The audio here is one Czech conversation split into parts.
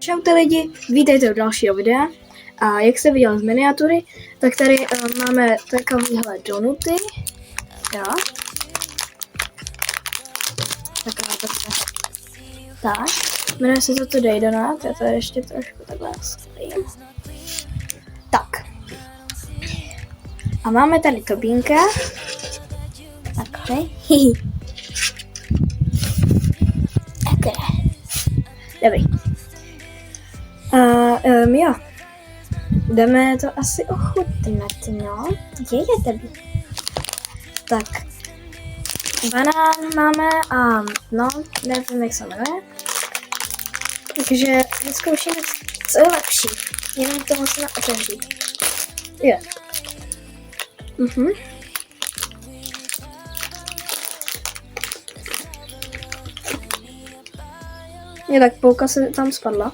Čaute lidi, vítejte u dalšího videa. A jak jste viděl z miniatury, tak tady máme takovýhle donuty. Jo. Tak, jmenuje se to Today Donut, já to ještě trošku takhle nastavím. Tak. A máme tady Tobínka. Takhle. Okay. Dobrý. Jo. Jdeme to asi ochutnat, no. Je tady. Tak. Banán máme a no, nevím, jak se jmenuje. Takže vyzkoušíme, co je lepší. Jenom to musíme otevřít. Jo. Je tak půlka se tam spadla.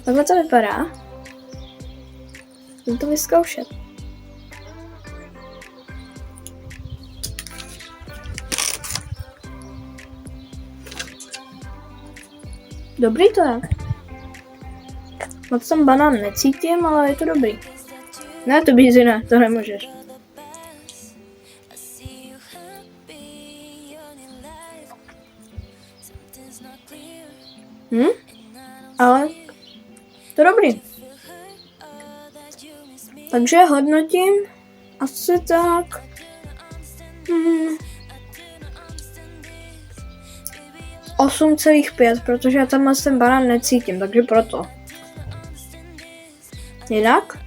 Takhle to vypadá. Můžu to vyzkoušet. Dobrý to jak? Moc tam banán necítím, ale je to dobrý. Ne, to bízi ne, to nemůžeš. Ale to dobrý. Takže hodnotím asi tak 8,5, protože já tam ten banán necítím, takže proto. Jinak,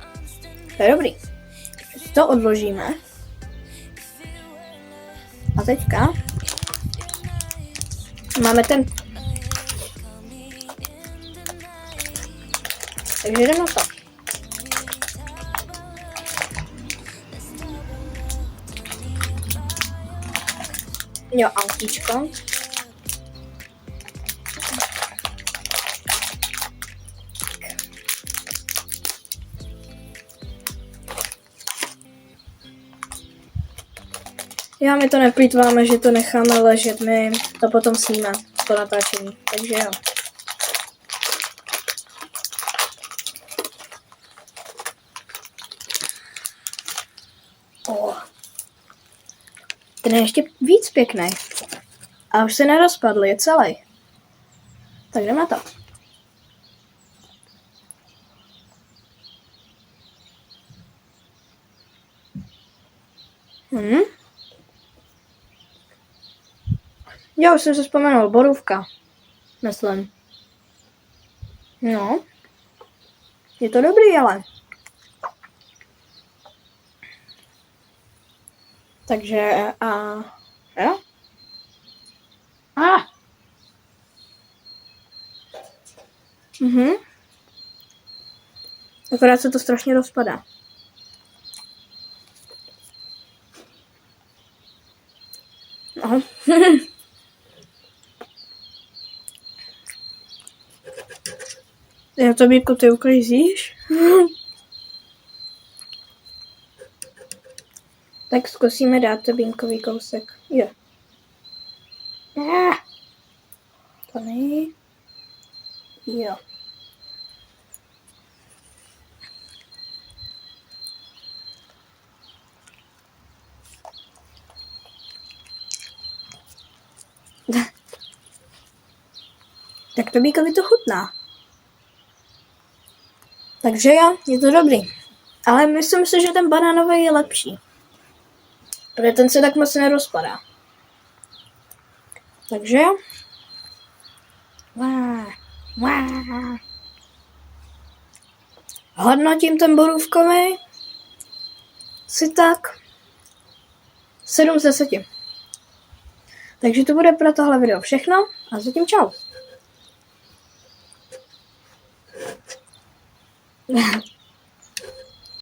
to je dobrý. To odložíme. A teďka máme ten. Takže jdeme na to. Jo, autíčko. Já my to neplýtváme, že to necháme ležet, my to potom sníme, to natáčení, takže jo. Ten je ještě víc pěkný. A už se nerozpadl, je celý. Tak jdeme na to. Já už jsem se vzpomenul, borůvka. Myslím. No. Je to dobrý, ale. Takže, jo? Akorát se to strašně rozpadá. Aha. Já to Bíku, ty uklízíš? Tak zkusíme dát to Bínkový kousek. Jo. To nej. Jo. Tak to Bíkovi to chutná. Takže jo, je to dobrý. Ale myslím si, že ten banánový je lepší. Protože ten se tak moc nerozpadá. Takže jo. Hodnotím ten borůvkový si tak 7 z 10. Takže to bude pro tohle video všechno a zatím čau.